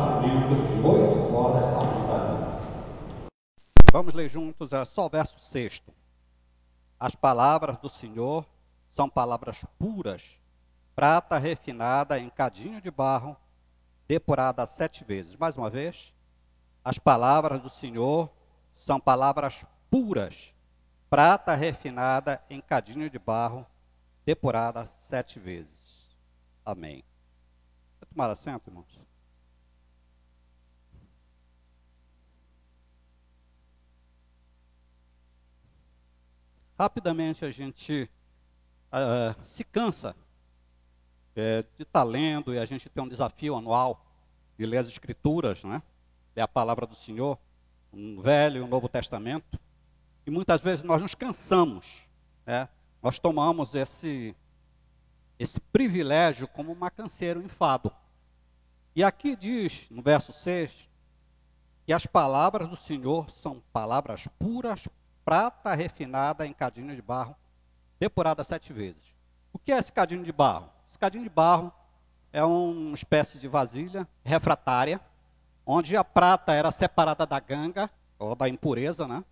no livro de 8 horas da vida. Vamos ler juntos, é só o verso 6. As palavras do Senhor são palavras puras, prata refinada em cadinho de barro, depurada 7 vezes. Mais uma vez, as palavras do Senhor são palavras puras, prata refinada em cadinho de barro, depurada 7 vezes. Amém. Vou tomar assento, irmãos. Rapidamente a gente se cansa de estar lendo, e a gente tem um desafio anual de ler as Escrituras, né? Ler a palavra do Senhor, um Velho e um Novo Testamento, e muitas vezes nós nos cansamos, né? Nós tomamos esse privilégio como uma canseira, um enfado. E aqui diz, no verso 6, que as palavras do Senhor são palavras puras, prata refinada em cadinho de barro, depurada 7 vezes. O que é esse cadinho de barro? Esse cadinho de barro é uma espécie de vasilha refratária, onde a prata era separada da ganga, ou da impureza, né?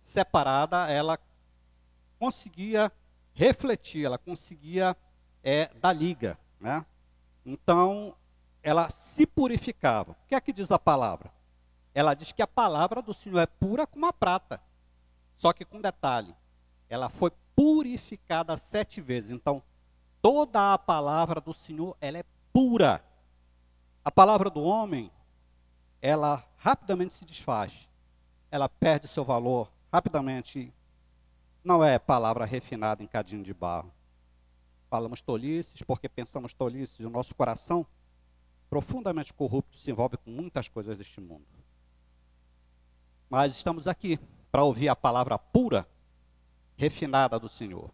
Separada, ela conseguia refletir, ela conseguia dar liga, né? Então, ela se purificava. O que é que diz a palavra? Ela diz que a palavra do Senhor é pura como a prata. Só que com detalhe, ela foi purificada 7 vezes. Então, toda a palavra do Senhor, ela é pura. A palavra do homem, ela rapidamente se desfaz. Ela perde seu valor rapidamente. Não é palavra refinada em cadinho de barro. Falamos tolices porque pensamos tolices. O nosso coração, profundamente corrupto, se envolve com muitas coisas deste mundo. Mas estamos aqui para ouvir a palavra pura, refinada do Senhor.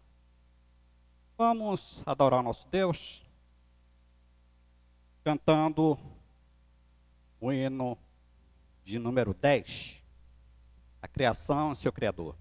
Vamos adorar nosso Deus, cantando o hino de número 10, a criação e seu Criador.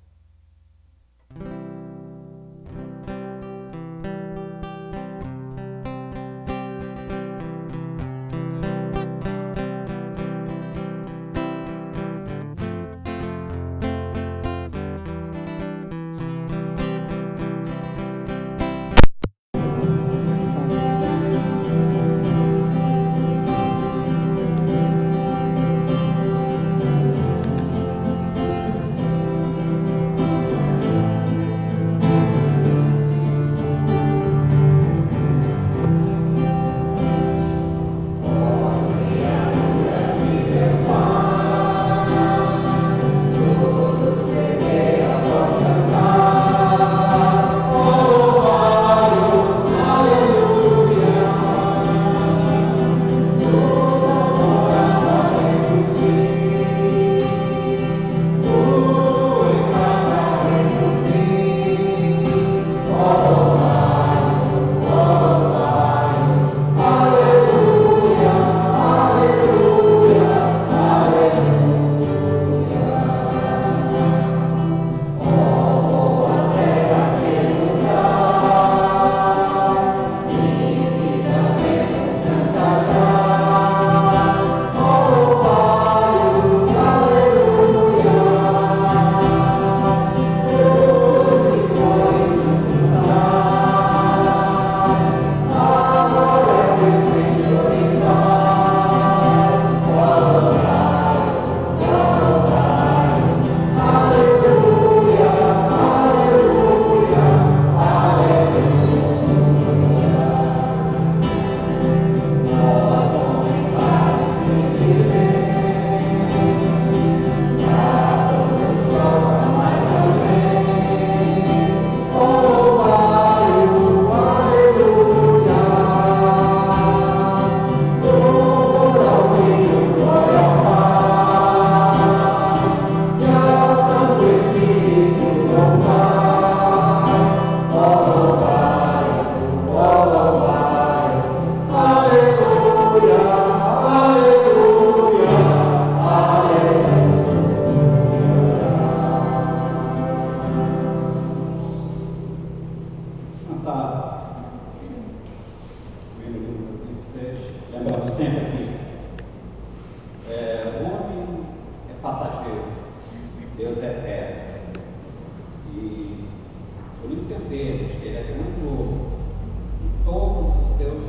vermos que Ele é grandioso em todos os seus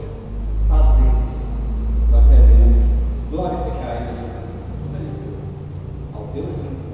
fazeres, nós devemos glorificar Ele como grandioso, ao Deus grandioso.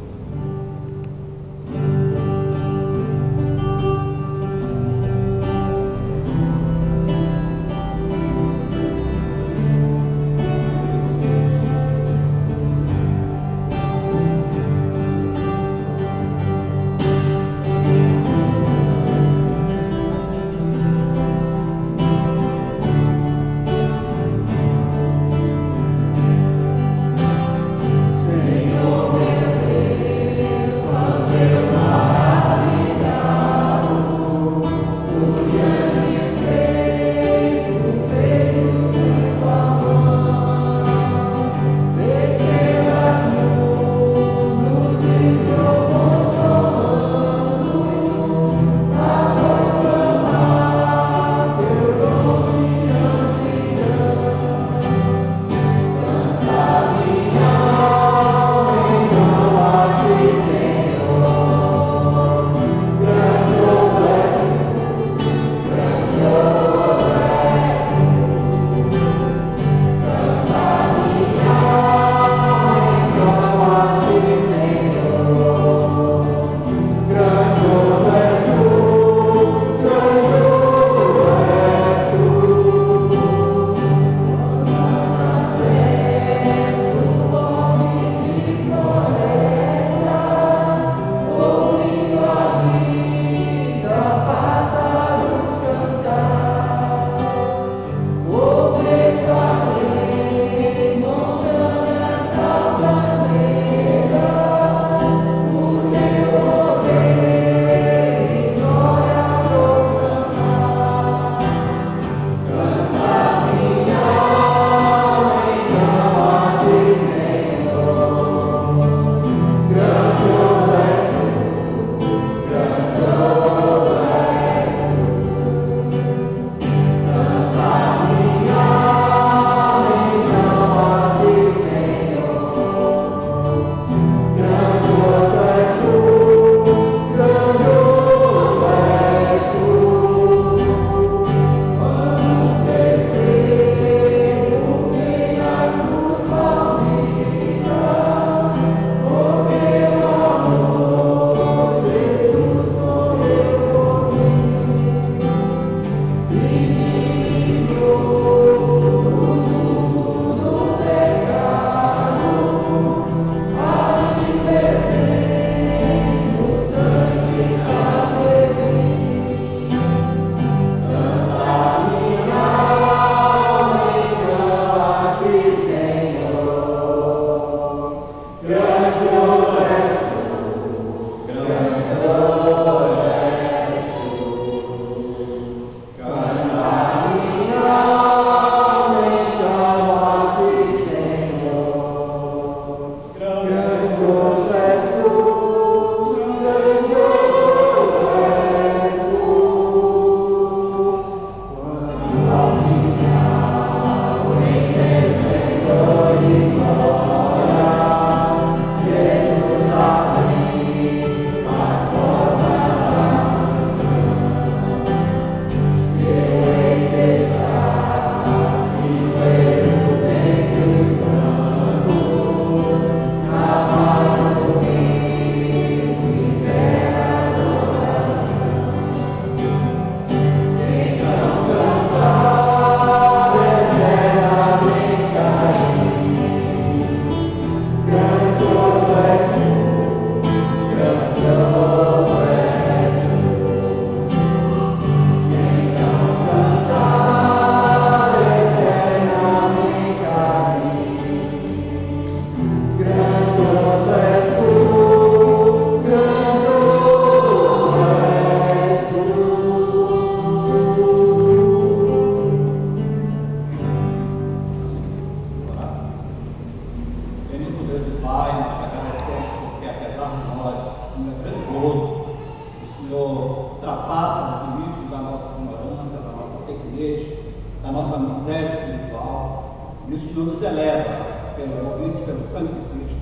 da nossa miséria espiritual, e o Senhor nos eleva, pelo convite, pelo sangue de Cristo,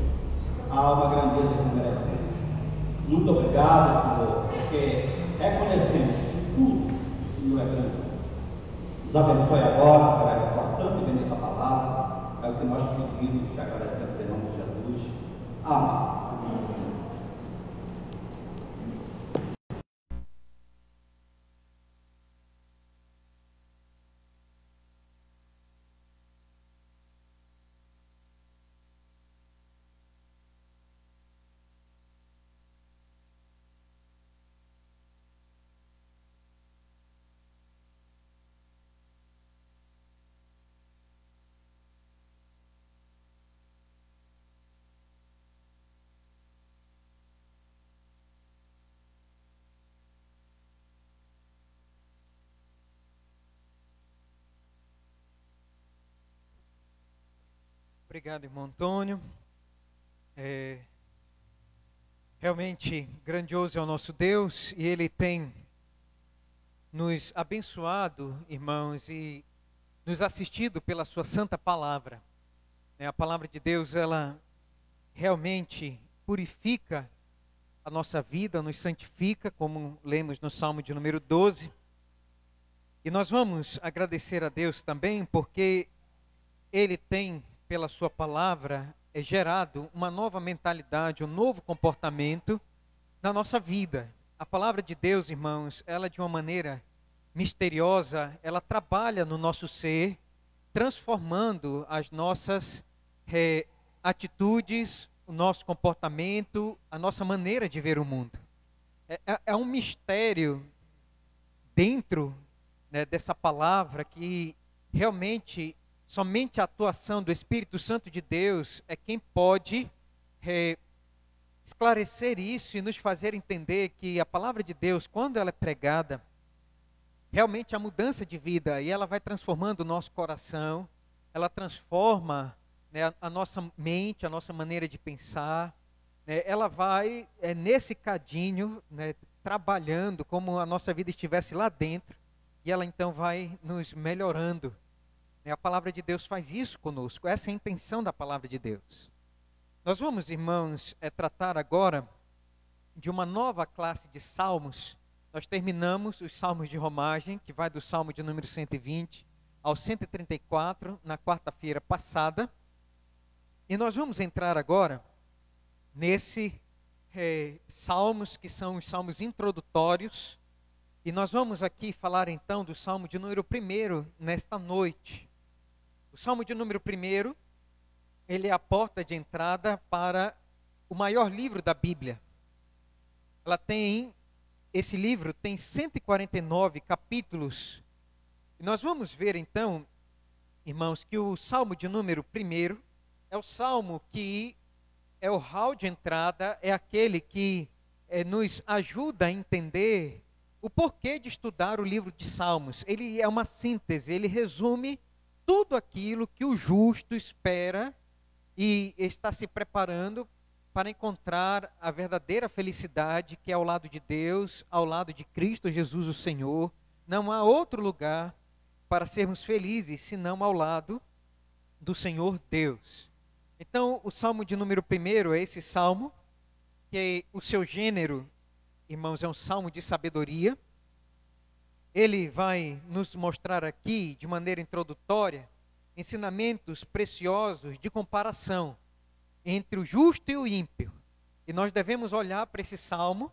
a uma grandeza que merecemos. Muito obrigado, Senhor, porque reconhecemos o Senhor é grande. Nos abençoe agora através da tua santa e bendita palavra. É o que nós pedimos e te agradecemos em nome de Jesus. Amém. Obrigado, irmão Antônio. Realmente grandioso é o nosso Deus e Ele tem nos abençoado, irmãos, e nos assistido pela Sua santa palavra. A palavra de Deus, ela realmente purifica a nossa vida, nos santifica, como lemos no Salmo de número 12. E nós vamos agradecer a Deus também porque Ele tem, pela Sua palavra, gerado uma nova mentalidade, um novo comportamento na nossa vida. A palavra de Deus, irmãos, ela de uma maneira misteriosa, ela trabalha no nosso ser, transformando as nossas atitudes, o nosso comportamento, a nossa maneira de ver o mundo. É um mistério dentro, né, dessa palavra que realmente somente a atuação do Espírito Santo de Deus é quem pode esclarecer isso e nos fazer entender que a palavra de Deus, quando ela é pregada, realmente há mudança de vida e ela vai transformando o nosso coração, ela transforma, né, a nossa mente, a nossa maneira de pensar, né, ela vai nesse cadinho, né, trabalhando como a nossa vida estivesse lá dentro e ela então vai nos melhorando. A palavra de Deus faz isso conosco, essa é a intenção da palavra de Deus. Nós vamos, irmãos, tratar agora de uma nova classe de salmos. Nós terminamos os salmos de romagem, que vai do salmo de número 120 ao 134, na quarta-feira passada. E nós vamos entrar agora nesse salmos que são os salmos introdutórios. E nós vamos aqui falar então do salmo de número 1 nesta noite. O salmo de número 1, ele é a porta de entrada para o maior livro da Bíblia. Esse livro tem 149 capítulos. E nós vamos ver então, irmãos, que o salmo de número 1 é o salmo que é o hall de entrada, é aquele que nos ajuda a entender o porquê de estudar o livro de Salmos. Ele é uma síntese, ele resume tudo aquilo que o justo espera e está se preparando para encontrar a verdadeira felicidade, que é ao lado de Deus, ao lado de Cristo Jesus o Senhor. Não há outro lugar para sermos felizes senão ao lado do Senhor Deus. Então, o salmo de número 1 é esse salmo, que o seu gênero, irmãos, é um salmo de sabedoria. Ele vai nos mostrar aqui, de maneira introdutória, ensinamentos preciosos de comparação entre o justo e o ímpio. E nós devemos olhar para esse salmo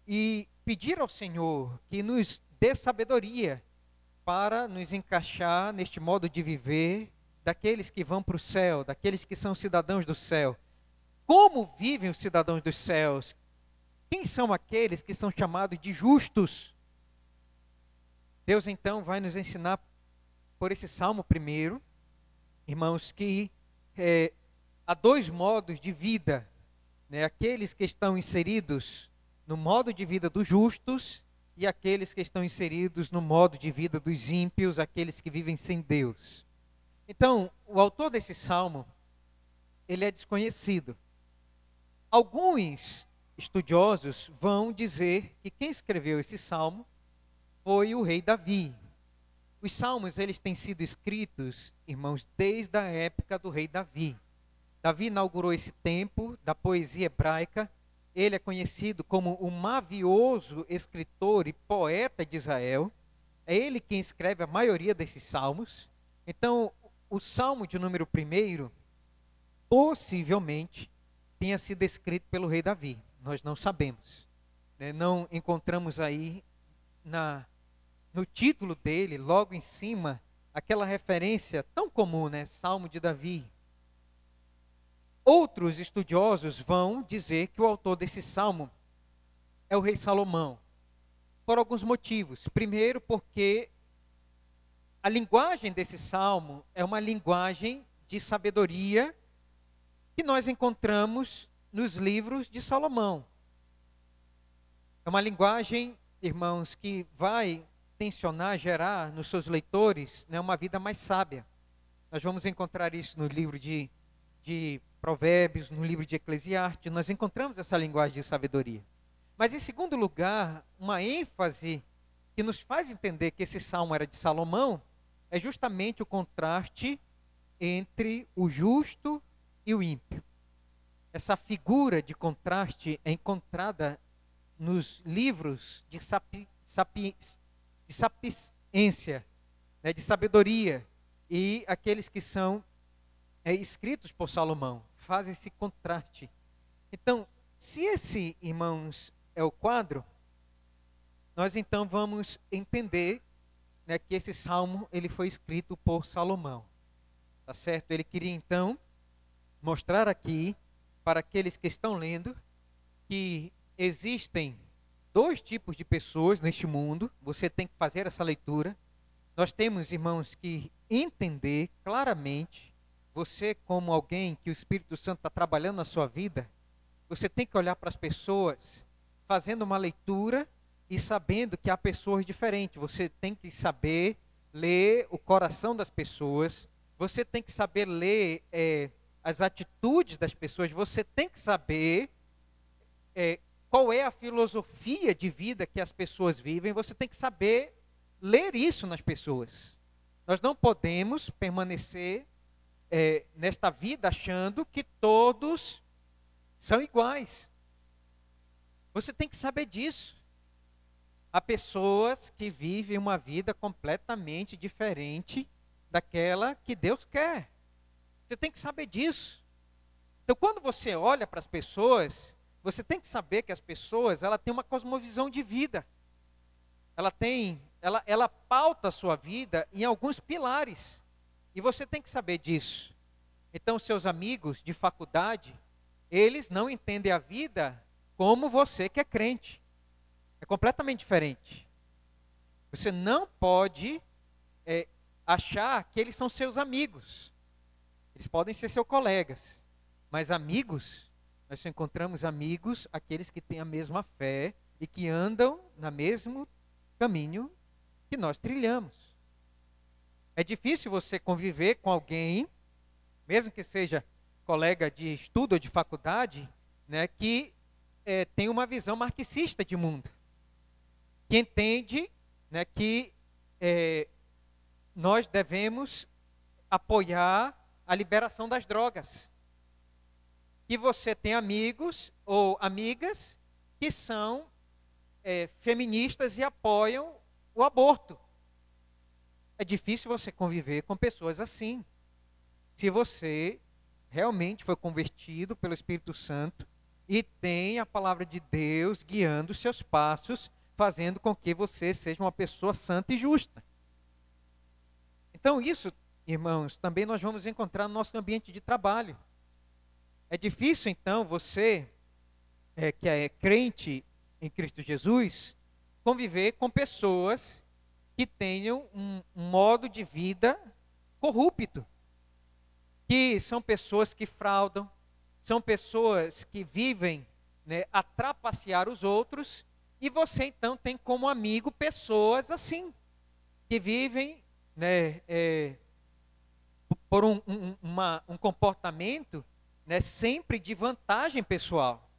e pedir ao Senhor que nos dê sabedoria para nos encaixar neste modo de viver daqueles que vão para o céu, daqueles que são cidadãos do céu. Como vivem os cidadãos dos céus? Quem são aqueles que são chamados de justos? Deus então vai nos ensinar por esse salmo 1, irmãos, que há dois modos de vida, né? Aqueles que estão inseridos no modo de vida dos justos e aqueles que estão inseridos no modo de vida dos ímpios, aqueles que vivem sem Deus. Então, o autor desse salmo, ele é desconhecido. Alguns estudiosos vão dizer que quem escreveu esse salmo foi o rei Davi. Os salmos, eles têm sido escritos, irmãos, desde a época do rei Davi. Davi inaugurou esse tempo da poesia hebraica ele é conhecido como o mavioso escritor e poeta de Israel. É ele quem escreve a maioria desses salmos. Então, o salmo de número 1, possivelmente, tenha sido escrito pelo rei Davi. Nós não sabemos. Né? Não encontramos aí no título dele, logo em cima, aquela referência tão comum, né? Salmo de Davi. Outros estudiosos vão dizer que o autor desse salmo é o rei Salomão, por alguns motivos. Primeiro, porque a linguagem desse salmo é uma linguagem de sabedoria que nós encontramos nos livros de Salomão. É uma linguagem, irmãos, que vai tensionar, gerar nos seus leitores, né, uma vida mais sábia. Nós vamos encontrar isso no livro de Provérbios, no livro de Eclesiastes, nós encontramos essa linguagem de sabedoria. Mas, em segundo lugar, uma ênfase que nos faz entender que esse salmo era de Salomão é justamente o contraste entre o justo e o ímpio. Essa figura de contraste é encontrada nos livros de sapiência, né, de sabedoria, e aqueles que são escritos por Salomão, fazem esse contraste. Então, se esse, irmãos, é o quadro, nós então vamos entender, né, que esse salmo ele foi escrito por Salomão. Tá certo? Ele queria então mostrar aqui para aqueles que estão lendo que existem dois tipos de pessoas neste mundo. Você tem que fazer essa leitura. Nós temos, irmãos, que entender claramente, você como alguém que o Espírito Santo está trabalhando na sua vida, você tem que olhar para as pessoas fazendo uma leitura e sabendo que há pessoas diferentes. Você tem que saber ler o coração das pessoas, você tem que saber ler as atitudes das pessoas, você tem que saber qual é a filosofia de vida que as pessoas vivem, você tem que saber ler isso nas pessoas. Nós não podemos permanecer nesta vida achando que todos são iguais. Você tem que saber disso. Há pessoas que vivem uma vida completamente diferente daquela que Deus quer. Você tem que saber disso. Então, quando você olha para as pessoas, você tem que saber que as pessoas, ela tem uma cosmovisão de vida. Ela pauta a sua vida em alguns pilares. E você tem que saber disso. Então, seus amigos de faculdade, eles não entendem a vida como você que é crente. É completamente diferente. Você não pode achar que eles são seus amigos. Eles podem ser seus colegas. Mas amigos, nós só encontramos amigos, aqueles que têm a mesma fé e que andam no mesmo caminho que nós trilhamos. É difícil você conviver com alguém, mesmo que seja colega de estudo ou de faculdade, né, que tem uma visão marxista de mundo. Que entende, né, que nós devemos apoiar a liberação das drogas. E você tem amigos ou amigas que são feministas e apoiam o aborto. É difícil você conviver com pessoas assim. Se você realmente foi convertido pelo Espírito Santo e tem a palavra de Deus guiando os seus passos, fazendo com que você seja uma pessoa santa e justa. Então isso, irmãos, também nós vamos encontrar no nosso ambiente de trabalho. É difícil, então, você, que é crente em Cristo Jesus, conviver com pessoas que tenham um modo de vida corrupto. Que são pessoas que fraudam, são pessoas que vivem, né, a trapacear os outros, e você, então, tem como amigo pessoas assim, que vivem, né, por um comportamento, né, sempre de vantagem pessoal.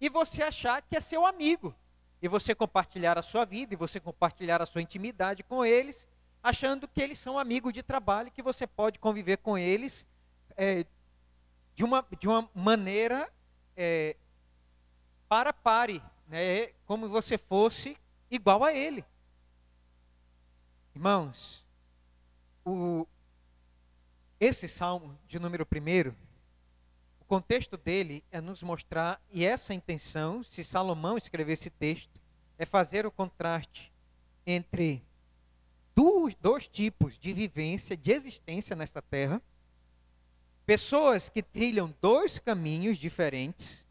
E você achar que é seu amigo. E você compartilhar a sua vida, e você compartilhar a sua intimidade com eles, achando que eles são amigos de trabalho, que você pode conviver com eles de uma maneira pare, né? Como você fosse igual a ele. Irmãos, esse salmo de número 1, o contexto dele é nos mostrar, e essa intenção, se Salomão escrever esse texto, é fazer o contraste entre dois tipos de vivência, de existência nesta terra. Pessoas que trilham dois caminhos diferentes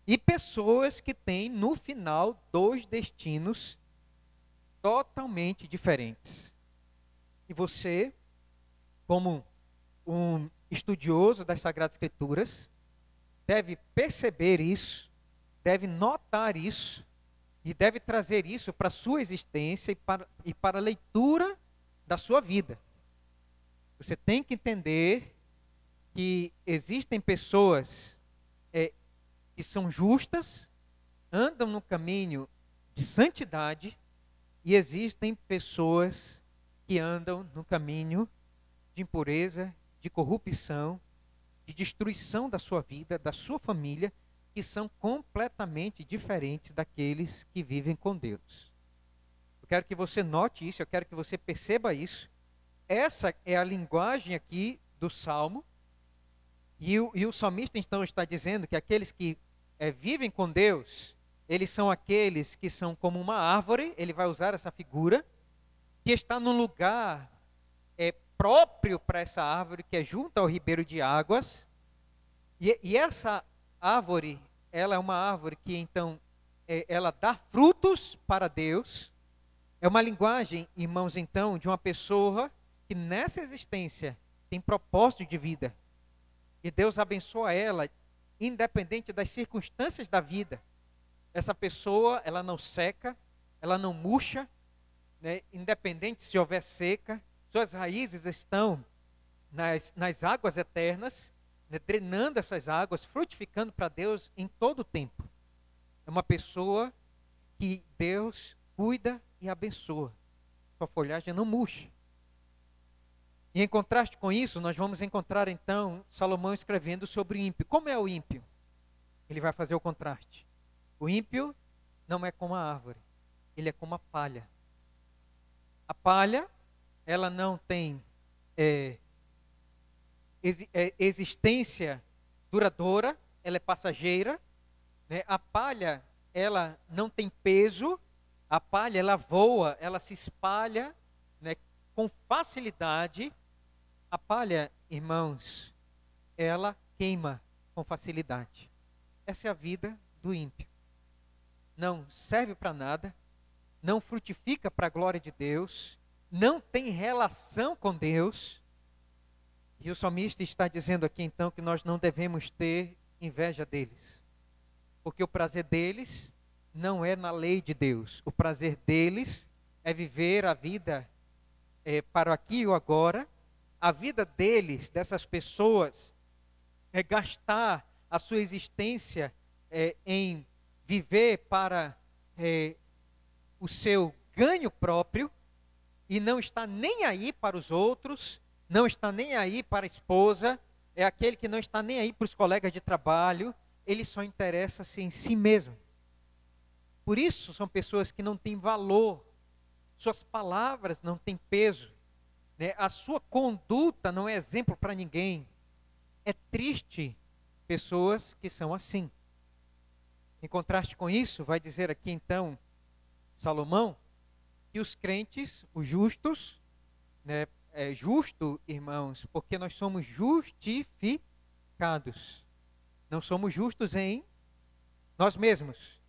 e pessoas que têm, no final, dois destinos totalmente diferentes. E você, como um estudioso das Sagradas Escrituras, deve perceber isso, deve notar isso e deve trazer isso para a sua existência e para a leitura da sua vida. Você tem que entender que existem pessoas que são justas, andam no caminho de santidade, e existem pessoas que andam no caminho de impureza, de corrupção, de destruição da sua vida, da sua família, que são completamente diferentes daqueles que vivem com Deus. Eu quero que você note isso, eu quero que você perceba isso. Essa é a linguagem aqui do Salmo. E o salmista então está dizendo que aqueles que vivem com Deus, eles são aqueles que são como uma árvore, ele vai usar essa figura, que está num lugar próprio para essa árvore, que é junto ao ribeiro de águas. E essa árvore, ela é uma árvore que então, ela dá frutos para Deus. É uma linguagem, irmãos, então, de uma pessoa que nessa existência tem propósito de vida. E Deus abençoa ela, independente das circunstâncias da vida. Essa pessoa, ela não seca, ela não murcha, né? Independente se houver seca, suas raízes estão nas águas eternas, né? Drenando essas águas, frutificando para Deus em todo o tempo. É uma pessoa que Deus cuida e abençoa. Sua folhagem não murcha. E em contraste com isso, nós vamos encontrar então Salomão escrevendo sobre o ímpio. Como é o ímpio? Ele vai fazer o contraste. O ímpio não é como a árvore, ele é como a palha. A palha, ela não tem existência duradoura, ela é passageira, né? A palha, ela não tem peso, a palha, ela voa, ela se espalha, né, com facilidade. A palha, irmãos, ela queima com facilidade. Essa é a vida do ímpio. Não serve para nada, não frutifica para a glória de Deus, não tem relação com Deus. E o salmista está dizendo aqui então que nós não devemos ter inveja deles, porque o prazer deles não é na lei de Deus. O prazer deles é viver a vida para o aqui e o agora. A vida deles, dessas pessoas, é gastar a sua existência em viver para o seu ganho próprio e não está nem aí para os outros, não está nem aí para a esposa, é aquele que não está nem aí para os colegas de trabalho, ele só interessa-se em si mesmo. Por isso são pessoas que não têm valor, suas palavras não têm peso, né? A sua conduta não é exemplo para ninguém. É triste pessoas que são assim. Em contraste com isso, vai dizer aqui então Salomão que os crentes, os justos, né, justo, irmãos, porque nós somos justificados. Não somos justos em nós mesmos,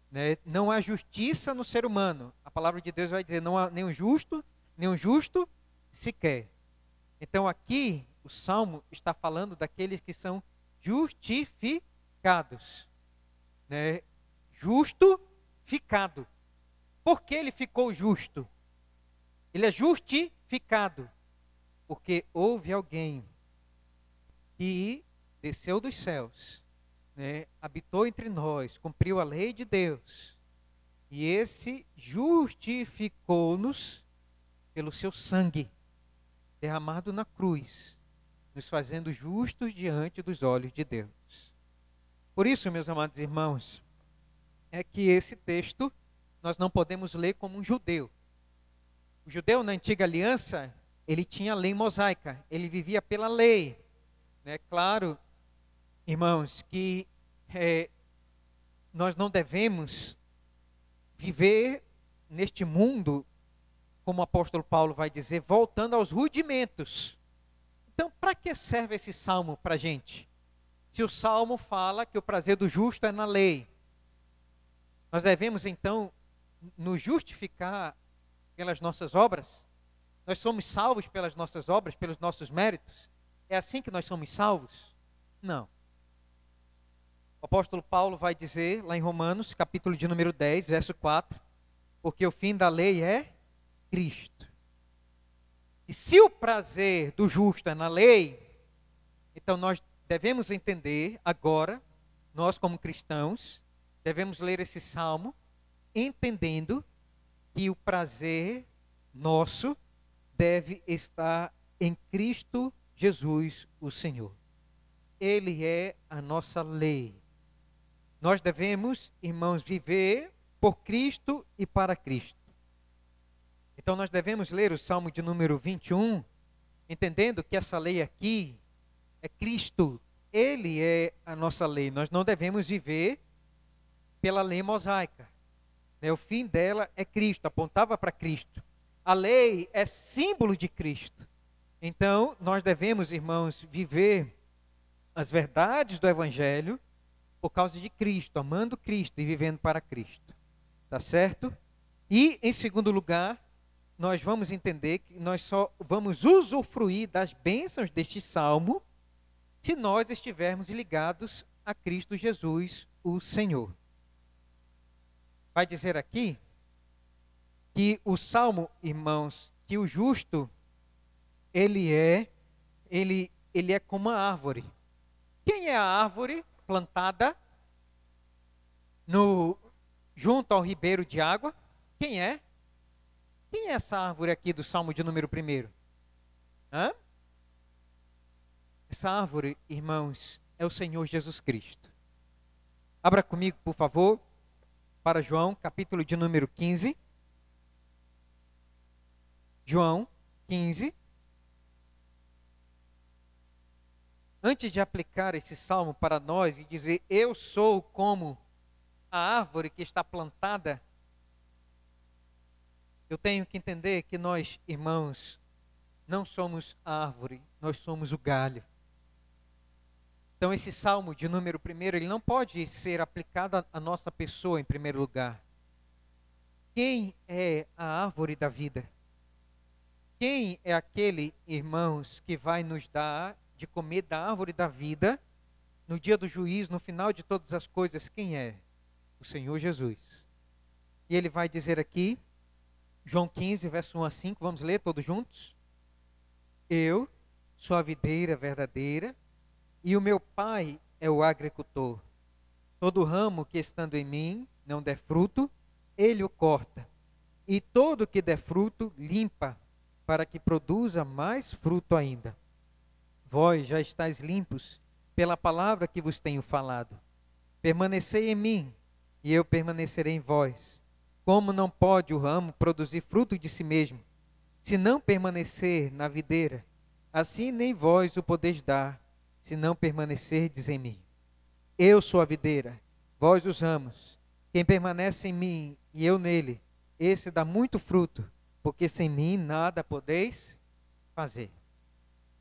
né? Não há justiça no ser humano. A palavra de Deus vai dizer, não há nenhum justo sequer. Então aqui o Salmo está falando daqueles que são justificados, né? Justificado. Por que ele ficou justo? Ele é justificado porque houve alguém que desceu dos céus, né? Habitou entre nós, cumpriu a lei de Deus, e esse justificou-nos pelo seu sangue derramado na cruz, nos fazendo justos diante dos olhos de Deus. Por isso, meus amados irmãos, é que esse texto nós não podemos ler como um judeu. O judeu na antiga aliança, ele tinha a lei mosaica, ele vivia pela lei. É claro, irmãos, que nós não devemos viver neste mundo, como o apóstolo Paulo vai dizer, voltando aos rudimentos. Então, para que serve esse salmo para a gente? Se o salmo fala que o prazer do justo é na lei, nós devemos então nos justificar pelas nossas obras? Nós somos salvos pelas nossas obras, pelos nossos méritos? É assim que nós somos salvos? Não. O apóstolo Paulo vai dizer lá em Romanos, capítulo de número 10, verso 4, porque o fim da lei é Cristo. E se o prazer do justo é na lei, então nós devemos entender agora, nós como cristãos, devemos ler esse salmo entendendo que o prazer nosso deve estar em Cristo Jesus, o Senhor. Ele é a nossa lei. Nós devemos, irmãos, viver por Cristo e para Cristo. Então nós devemos ler o Salmo de número 21, entendendo que essa lei aqui é Cristo. Ele é a nossa lei. Nós não devemos viver pela lei mosaica. O fim dela é Cristo, apontava para Cristo. A lei é símbolo de Cristo. Então, nós devemos, irmãos, viver as verdades do Evangelho por causa de Cristo, amando Cristo e vivendo para Cristo. Tá certo? E, em segundo lugar, nós vamos entender que nós só vamos usufruir das bênçãos deste salmo se nós estivermos ligados a Cristo Jesus, o Senhor. Vai dizer aqui que o salmo, irmãos, que o justo, ele é como a árvore. Quem é a árvore plantada junto ao ribeiro de água? Quem é? Quem é essa árvore aqui do salmo de número 1? Essa árvore, irmãos, é o Senhor Jesus Cristo. Abra comigo, por favor, para João, capítulo de número 15. João 15. Antes de aplicar esse salmo para nós e dizer, eu sou como a árvore que está plantada, eu tenho que entender que nós, irmãos, não somos a árvore, nós somos o galho. Então esse salmo de número 1, ele não pode ser aplicado à nossa pessoa em primeiro lugar. Quem é a árvore da vida? Quem é aquele, irmãos, que vai nos dar de comer da árvore da vida no dia do juízo, no final de todas as coisas? Quem é? O Senhor Jesus. E ele vai dizer aqui, João 15, verso 1 a 5, vamos ler todos juntos? Eu sou a videira verdadeira e o meu Pai é o agricultor. Todo ramo que estando em mim não der fruto, ele o corta. E todo que der fruto, limpa, para que produza mais fruto ainda. Vós já estáis limpos pela palavra que vos tenho falado. Permanecei em mim, e eu permanecerei em vós. Como não pode o ramo produzir fruto de si mesmo, se não permanecer na videira, assim nem vós o podeis dar, se não permanecerdes em mim. Eu sou a videira, vós os ramos. Quem permanece em mim e eu nele, esse dá muito fruto, porque sem mim nada podeis fazer.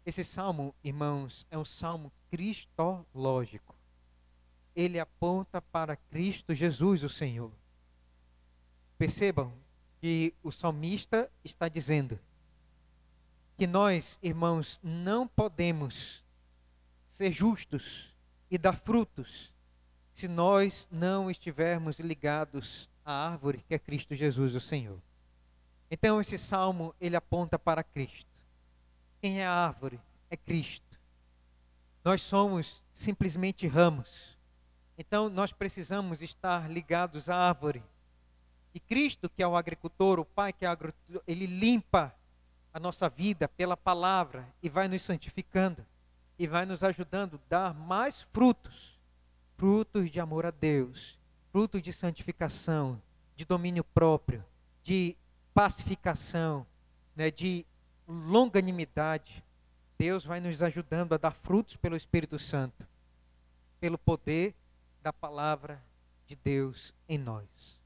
Esse salmo, irmãos, é um salmo cristológico. Ele aponta para Cristo Jesus, o Senhor. Percebam que o salmista está dizendo que nós, irmãos, não podemos ser justos e dar frutos se nós não estivermos ligados à árvore que é Cristo Jesus, o Senhor. Então esse salmo, ele aponta para Cristo. Quem é a árvore? É Cristo. Nós somos simplesmente ramos. Então nós precisamos estar ligados à árvore. E Cristo, que é o agricultor, o Pai que é o agricultor, ele limpa a nossa vida pela palavra e vai nos santificando e vai nos ajudando a dar mais frutos, frutos de amor a Deus, fruto de santificação, de domínio próprio, de pacificação, né, de longanimidade. Deus vai nos ajudando a dar frutos pelo Espírito Santo, pelo poder da palavra de Deus em nós.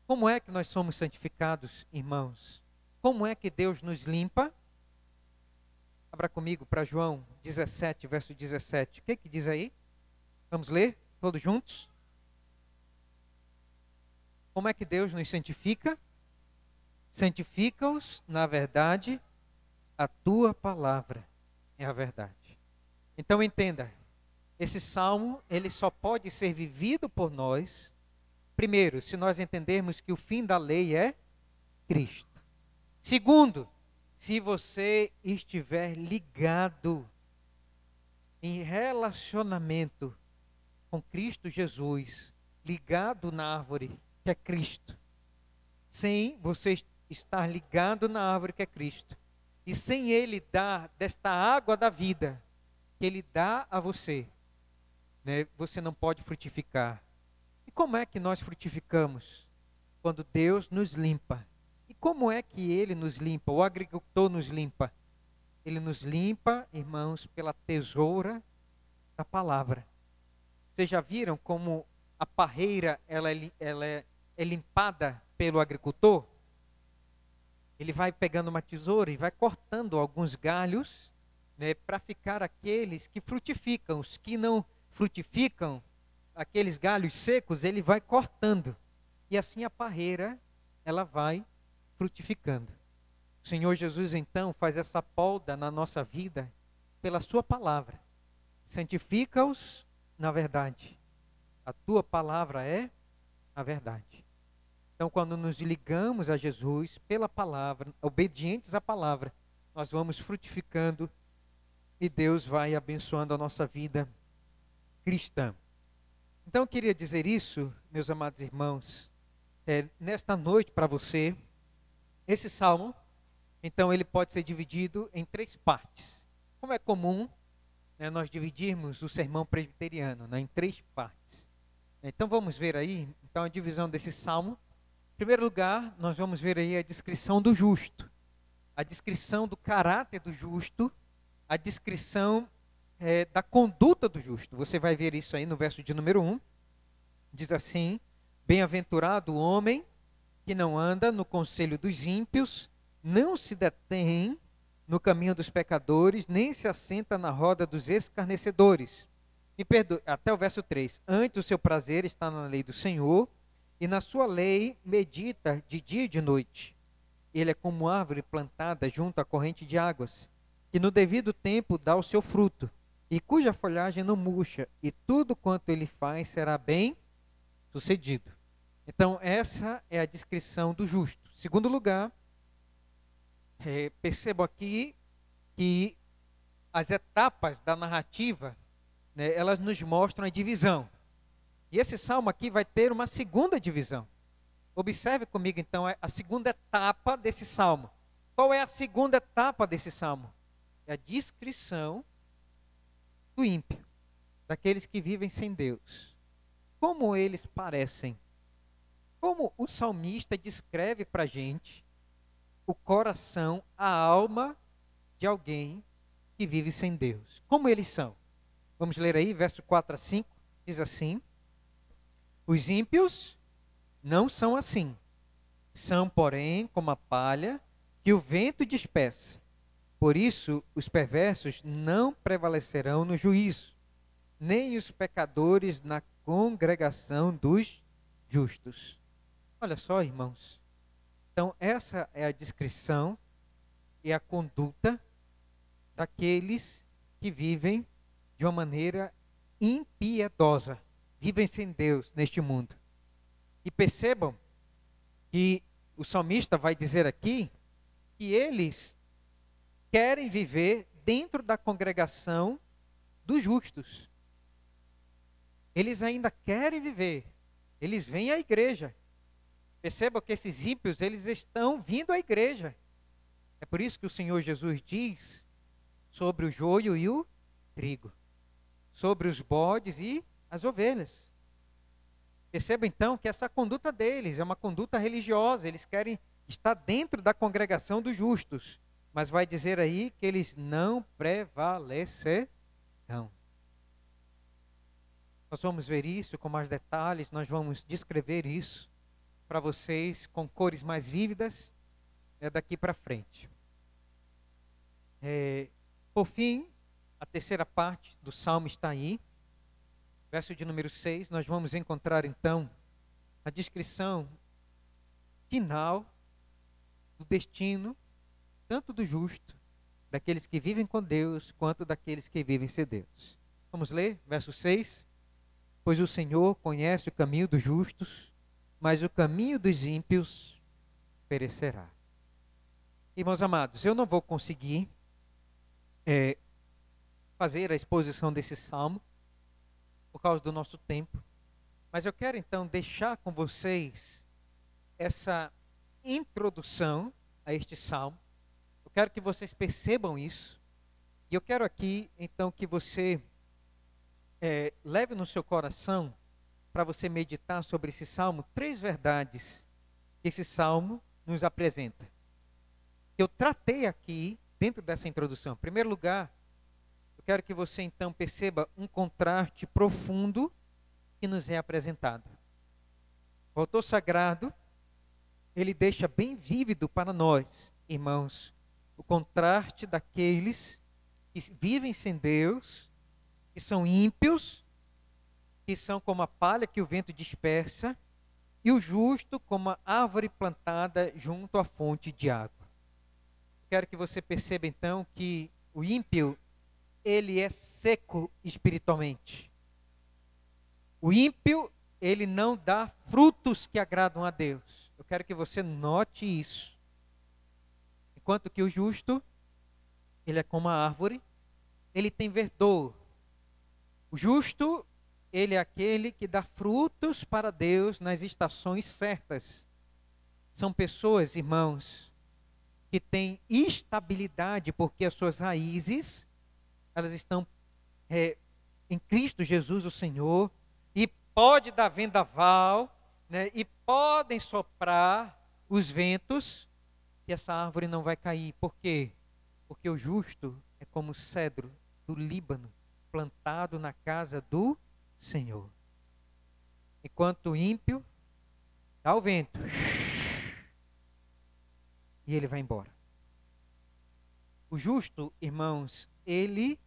Como é que nós somos santificados, irmãos? Como é que Deus nos limpa? Abra comigo para João 17, verso 17. O que diz aí? Vamos ler todos juntos? Como é que Deus nos santifica? Santifica-os na verdade, a tua palavra é a verdade. Então entenda, esse salmo, ele só pode ser vivido por nós, primeiro, se nós entendermos que o fim da lei é Cristo. Segundo, se você estiver ligado em relacionamento com Cristo Jesus, ligado na árvore que é Cristo, sem você estar ligado na árvore que é Cristo, e sem Ele dar desta água da vida, que Ele dá a você, né, você não pode frutificar. E como é que nós frutificamos? Quando Deus nos limpa. E como é que Ele nos limpa? O agricultor nos limpa. Ele nos limpa, irmãos, pela tesoura da palavra. Vocês já viram como a parreira ela é limpada pelo agricultor? Ele vai pegando uma tesoura e vai cortando alguns galhos, né, para ficar aqueles que frutificam. Os que não frutificam, aqueles galhos secos, ele vai cortando. E assim a parreira, ela vai frutificando. O Senhor Jesus, então, faz essa poda na nossa vida pela sua palavra. Santifica-os na verdade. A tua palavra é a verdade. Então, quando nos ligamos a Jesus pela palavra, obedientes à palavra, nós vamos frutificando e Deus vai abençoando a nossa vida cristã. Então, eu queria dizer isso, meus amados irmãos, nesta noite para você. Esse salmo, então, ele pode ser dividido em 3 partes. Como é comum, né, nós dividirmos o sermão presbiteriano, né, em 3 partes. Então, vamos ver aí, então, a divisão desse salmo. Em primeiro lugar, nós vamos ver aí a descrição do justo, a descrição do caráter do justo, a descrição da conduta do justo. Você vai ver isso aí no verso de número 1. Diz assim: bem-aventurado o homem que não anda no conselho dos ímpios, não se detém no caminho dos pecadores, nem se assenta na roda dos escarnecedores. Me perdoe, até o verso 3. Antes o seu prazer está na lei do Senhor, e na sua lei medita de dia e de noite. Ele é como árvore plantada junto à corrente de águas, que no devido tempo dá o seu fruto, e cuja folhagem não murcha, e tudo quanto ele faz será bem sucedido. Então, essa é a descrição do justo. Segundo lugar, percebo aqui que as etapas da narrativa, né, elas nos mostram a divisão. E esse salmo aqui vai ter uma segunda divisão. Observe comigo, então, a segunda etapa desse salmo. Qual é a segunda etapa desse salmo? É a descrição do ímpio, daqueles que vivem sem Deus. Como eles parecem? Como o salmista descreve para a gente o coração, a alma de alguém que vive sem Deus. Como eles são? Vamos ler aí, verso 4 a 5, diz assim: os ímpios não são assim. São, porém, como a palha que o vento dispersa. Por isso, os perversos não prevalecerão no juízo, nem os pecadores na congregação dos justos. Olha só, irmãos. Então, essa é a descrição e a conduta daqueles que vivem de uma maneira impiedosa, vivem sem Deus neste mundo. E percebam que o salmista vai dizer aqui que eles querem viver dentro da congregação dos justos. Eles ainda querem viver. Eles vêm à igreja. Percebam que esses ímpios, eles estão vindo à igreja. É por isso que o Senhor Jesus diz sobre o joio e o trigo, sobre os bodes e as ovelhas. Perceba então que essa conduta deles é uma conduta religiosa, eles querem estar dentro da congregação dos justos, mas vai dizer aí que eles não prevalecerão. Nós vamos ver isso com mais detalhes, nós vamos descrever isso para vocês com cores mais vívidas daqui para frente. Por fim, a terceira parte do Salmo está aí. Verso de número 6, nós vamos encontrar então a descrição final do destino, tanto do justo, daqueles que vivem com Deus, quanto daqueles que vivem sem Deus. Vamos ler, verso 6. Pois o Senhor conhece o caminho dos justos, mas o caminho dos ímpios perecerá. Irmãos amados, eu não vou conseguir fazer a exposição desse salmo, por causa do nosso tempo. Mas eu quero então deixar com vocês essa introdução a este salmo. Eu quero que vocês percebam isso. E eu quero aqui então que você leve no seu coração, para você meditar sobre esse salmo, 3 verdades que esse salmo nos apresenta. Eu tratei aqui dentro dessa introdução. Em primeiro lugar, eu quero que você então perceba um contraste profundo que nos é apresentado. O autor sagrado, ele deixa bem vívido para nós, irmãos, o contraste daqueles que vivem sem Deus, que são ímpios, que são como a palha que o vento dispersa, e o justo como a árvore plantada junto à fonte de água. Quero que você perceba então que o ímpio, ele é seco espiritualmente. O ímpio, ele não dá frutos que agradam a Deus. Eu quero que você note isso. Enquanto que o justo, ele é como a árvore, ele tem verdor. O justo, ele é aquele que dá frutos para Deus nas estações certas. São pessoas, irmãos, que têm estabilidade porque as suas raízes, elas estão em Cristo Jesus, o Senhor, e pode dar vendaval, né, e podem soprar os ventos, e essa árvore não vai cair. Por quê? Porque o justo é como o cedro do Líbano, plantado na casa do Senhor. Enquanto o ímpio dá o vento, e ele vai embora. O justo, irmãos, ele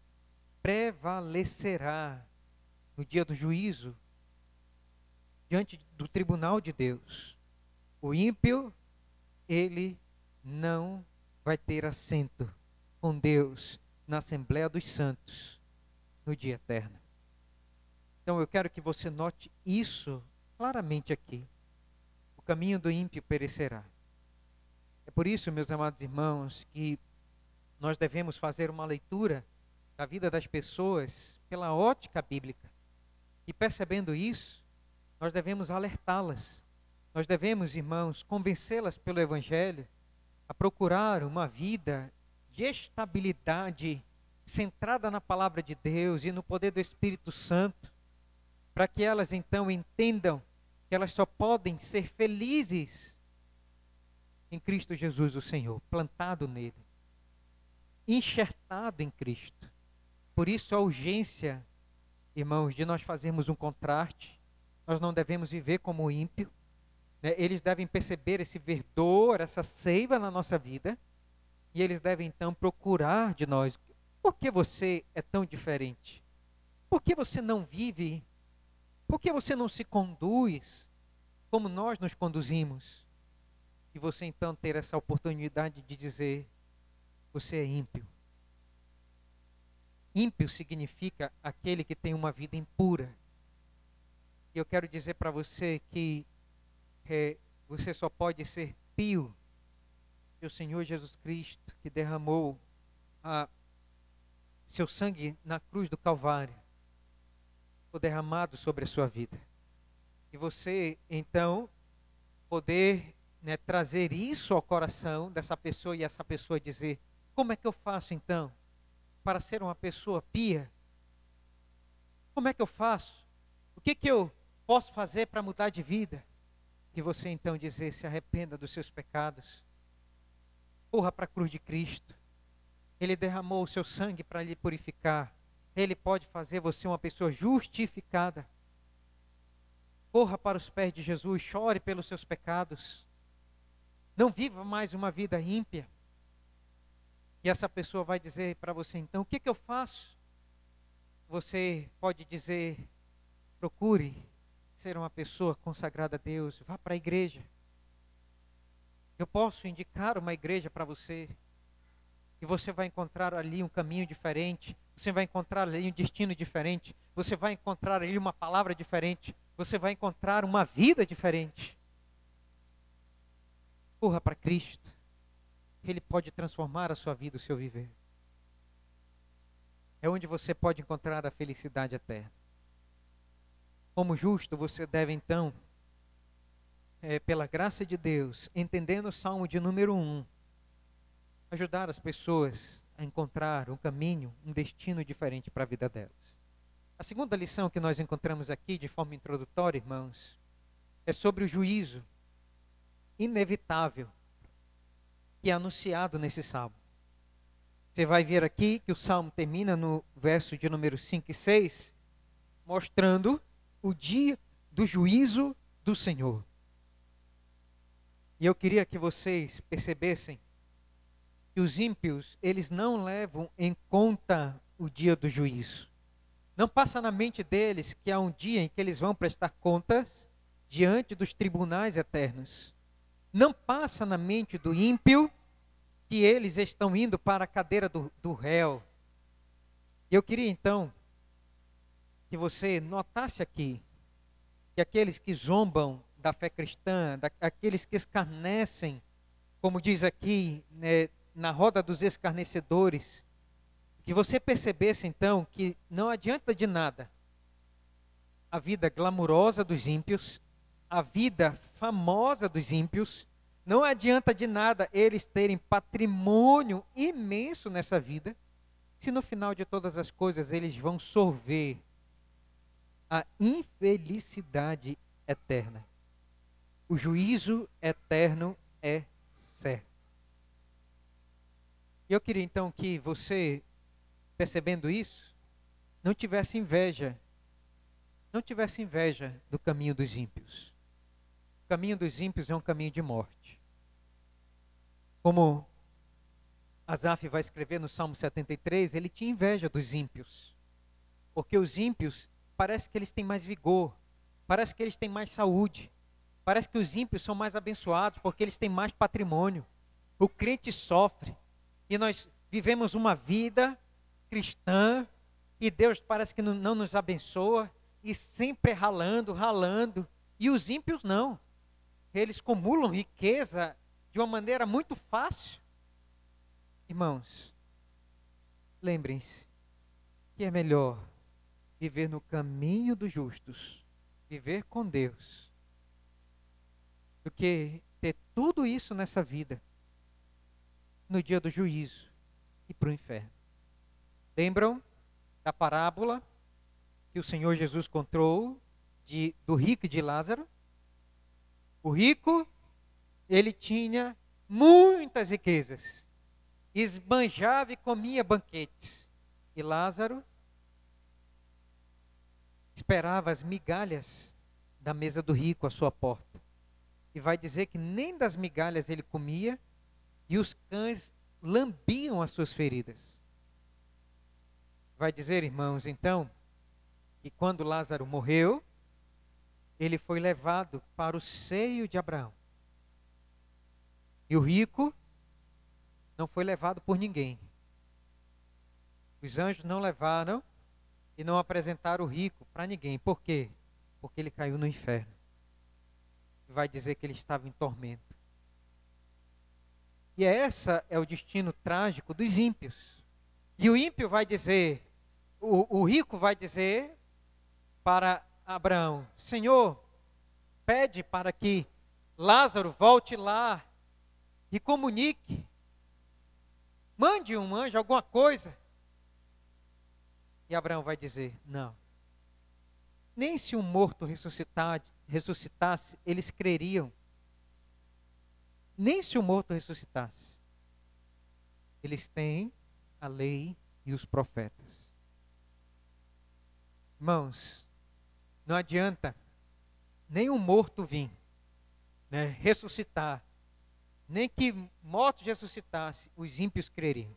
prevalecerá no dia do juízo, diante do tribunal de Deus. O ímpio, ele não vai ter assento com Deus na Assembleia dos Santos no dia eterno. Então eu quero que você note isso claramente aqui. O caminho do ímpio perecerá. É por isso, meus amados irmãos, que nós devemos fazer uma leitura da vida das pessoas pela ótica bíblica. E percebendo isso, nós devemos alertá-las. Nós devemos, irmãos, convencê-las pelo Evangelho a procurar uma vida de estabilidade centrada na palavra de Deus e no poder do Espírito Santo, para que elas então entendam que elas só podem ser felizes em Cristo Jesus, o Senhor, plantado nele, enxertado em Cristo. Por isso a urgência, irmãos, de nós fazermos um contraste. Nós não devemos viver como ímpio, né? Eles devem perceber esse verdor, essa seiva na nossa vida, e eles devem então procurar de nós. Por que você é tão diferente? Por que você não vive? Por que você não se conduz como nós nos conduzimos? E você então ter essa oportunidade de dizer: você é ímpio. Ímpio significa aquele que tem uma vida impura. E eu quero dizer para você que você só pode ser pio se o Senhor Jesus Cristo, que derramou seu sangue na cruz do Calvário, foi derramado sobre a sua vida. E você então poder, né, trazer isso ao coração dessa pessoa, e essa pessoa dizer: como é que eu faço então para ser uma pessoa pia? Como é que eu faço? O que eu posso fazer para mudar de vida? Que você então dizer, se arrependa dos seus pecados. Corra para a cruz de Cristo. Ele derramou o seu sangue para lhe purificar. Ele pode fazer você uma pessoa justificada. Corra para os pés de Jesus, chore pelos seus pecados. Não viva mais uma vida ímpia. E essa pessoa vai dizer para você então, o que eu faço? Você pode dizer, procure ser uma pessoa consagrada a Deus, vá para a igreja. Eu posso indicar uma igreja para você, e você vai encontrar ali um caminho diferente, você vai encontrar ali um destino diferente, você vai encontrar ali uma palavra diferente, você vai encontrar uma vida diferente. Corra para Cristo, Ele pode transformar a sua vida, o seu viver. É onde você pode encontrar a felicidade eterna. Como justo, você deve então, pela graça de Deus, entendendo o Salmo de número 1, ajudar as pessoas a encontrar um caminho, um destino diferente para a vida delas. A segunda lição que nós encontramos aqui, de forma introdutória, irmãos, é sobre o juízo inevitável que é anunciado nesse Salmo. Você vai ver aqui que o Salmo termina no verso de número 5 e 6, mostrando o dia do juízo do Senhor. E eu queria que vocês percebessem que os ímpios, eles não levam em conta o dia do juízo. Não passa na mente deles que há um dia em que eles vão prestar contas diante dos tribunais eternos. Não passa na mente do ímpio que eles estão indo para a cadeira do réu. E eu queria então que você notasse aqui que aqueles que zombam da fé cristã, aqueles que escarnecem, como diz aqui, né, na roda dos escarnecedores, que você percebesse então que não adianta de nada a vida glamurosa dos ímpios, a vida famosa dos ímpios, não adianta de nada eles terem patrimônio imenso nessa vida, se no final de todas as coisas eles vão sorver a infelicidade eterna. O juízo eterno é certo. E eu queria então que você, percebendo isso, não tivesse inveja do caminho dos ímpios. O caminho dos ímpios é um caminho de morte. Como Asaf vai escrever no Salmo 73, ele tinha inveja dos ímpios. Porque os ímpios, parece que eles têm mais vigor, parece que eles têm mais saúde, parece que os ímpios são mais abençoados porque eles têm mais patrimônio. O crente sofre e nós vivemos uma vida cristã e Deus parece que não nos abençoa e sempre ralando. E os ímpios não. Eles acumulam riqueza de uma maneira muito fácil. Irmãos, lembrem-se que é melhor viver no caminho dos justos, viver com Deus, do que ter tudo isso nessa vida, no dia do juízo, e para o inferno. Lembram da parábola que o Senhor Jesus contou do rico e de Lázaro? O rico, ele tinha muitas riquezas, esbanjava e comia banquetes. E Lázaro esperava as migalhas da mesa do rico à sua porta. E vai dizer que nem das migalhas ele comia, e os cães lambiam as suas feridas. Vai dizer, irmãos, então, que quando Lázaro morreu, ele foi levado para o seio de Abraão. E o rico não foi levado por ninguém. Os anjos não levaram e não apresentaram o rico para ninguém. Por quê? Porque ele caiu no inferno. Vai dizer que ele estava em tormento. E esse é o destino trágico dos ímpios. E o ímpio vai dizer, o rico vai dizer para Abraão: Senhor, pede para que Lázaro volte lá e comunique. Mande um anjo, alguma coisa. E Abraão vai dizer: não. nem se um morto ressuscitasse, eles creriam. Nem se o morto ressuscitasse. Eles têm a lei e os profetas. Irmãos, não adianta nem um morto vir, né, ressuscitar, nem que mortos ressuscitasse, os ímpios creriam.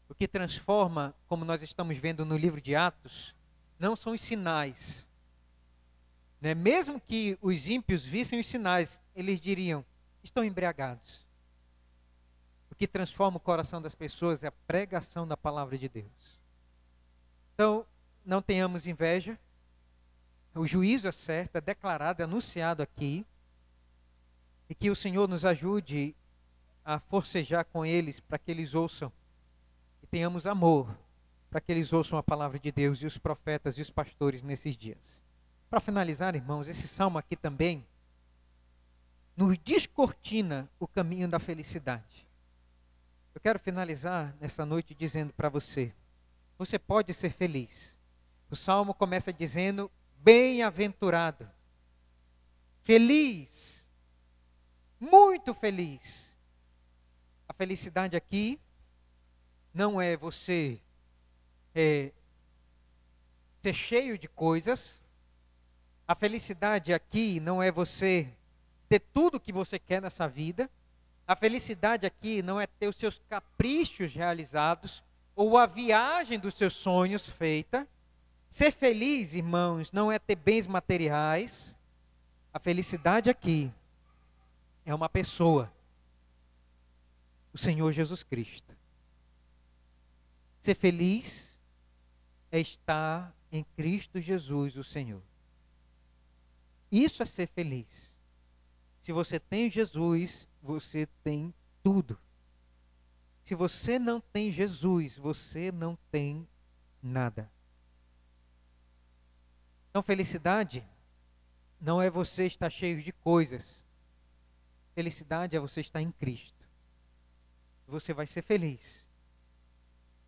O que transforma, como nós estamos vendo no livro de Atos, não são os sinais. Né? Mesmo que os ímpios vissem os sinais, eles diriam, estão embriagados. O que transforma o coração das pessoas é a pregação da palavra de Deus. Então, não tenhamos inveja. O juízo é certo, é declarado, é anunciado aqui. E que o Senhor nos ajude a forcejar com eles para que eles ouçam. E tenhamos amor para que eles ouçam a palavra de Deus e os profetas e os pastores nesses dias. Para finalizar, irmãos, esse salmo aqui também nos descortina o caminho da felicidade. Eu quero finalizar nesta noite dizendo para você, você pode ser feliz. O salmo começa dizendo, bem-aventurado, feliz, muito feliz. A felicidade aqui não é você ser cheio de coisas. A felicidade aqui não é você ter tudo o que você quer nessa vida. A felicidade aqui não é ter os seus caprichos realizados ou a viagem dos seus sonhos feita. Ser feliz, irmãos, não é ter bens materiais. A felicidade aqui é uma pessoa, o Senhor Jesus Cristo. Ser feliz é estar em Cristo Jesus, o Senhor. Isso é ser feliz. Se você tem Jesus, você tem tudo. Se você não tem Jesus, você não tem nada. Então, felicidade não é você estar cheio de coisas. Felicidade é você estar em Cristo. Você vai ser feliz.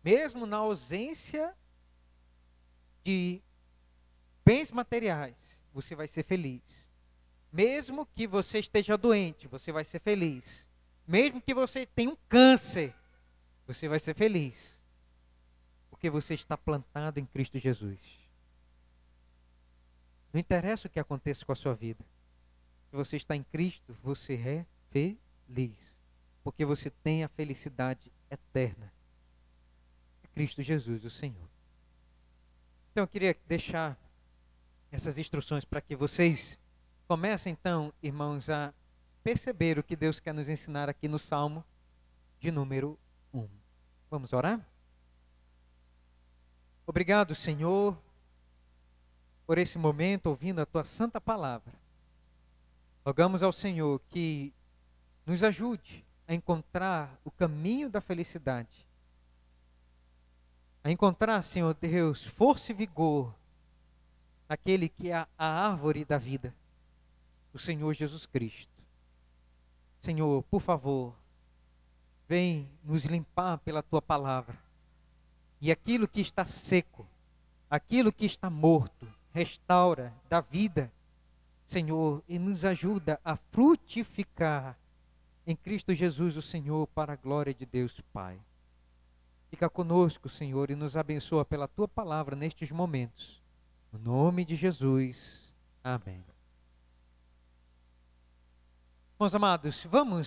Mesmo na ausência de bens materiais, você vai ser feliz. Mesmo que você esteja doente, você vai ser feliz. Mesmo que você tenha um câncer, você vai ser feliz. Porque você está plantado em Cristo Jesus. Não interessa o que aconteça com a sua vida. Se você está em Cristo, você é feliz. Porque você tem a felicidade eterna. É Cristo Jesus, o Senhor. Então eu queria deixar essas instruções para que vocês comecem então, irmãos, a perceber o que Deus quer nos ensinar aqui no Salmo de número 1. Vamos orar? Obrigado, Senhor, por esse momento ouvindo a Tua santa palavra. Rogamos ao Senhor que nos ajude a encontrar o caminho da felicidade. A encontrar, Senhor Deus, força e vigor naquele que é a árvore da vida, o Senhor Jesus Cristo. Senhor, por favor, vem nos limpar pela Tua palavra. E aquilo que está seco, aquilo que está morto, restaura, dá vida, Senhor, e nos ajuda a frutificar em Cristo Jesus, o Senhor, para a glória de Deus Pai. Fica conosco, Senhor, e nos abençoa pela Tua palavra nestes momentos. No nome de Jesus. Amém. Meus amados, vamos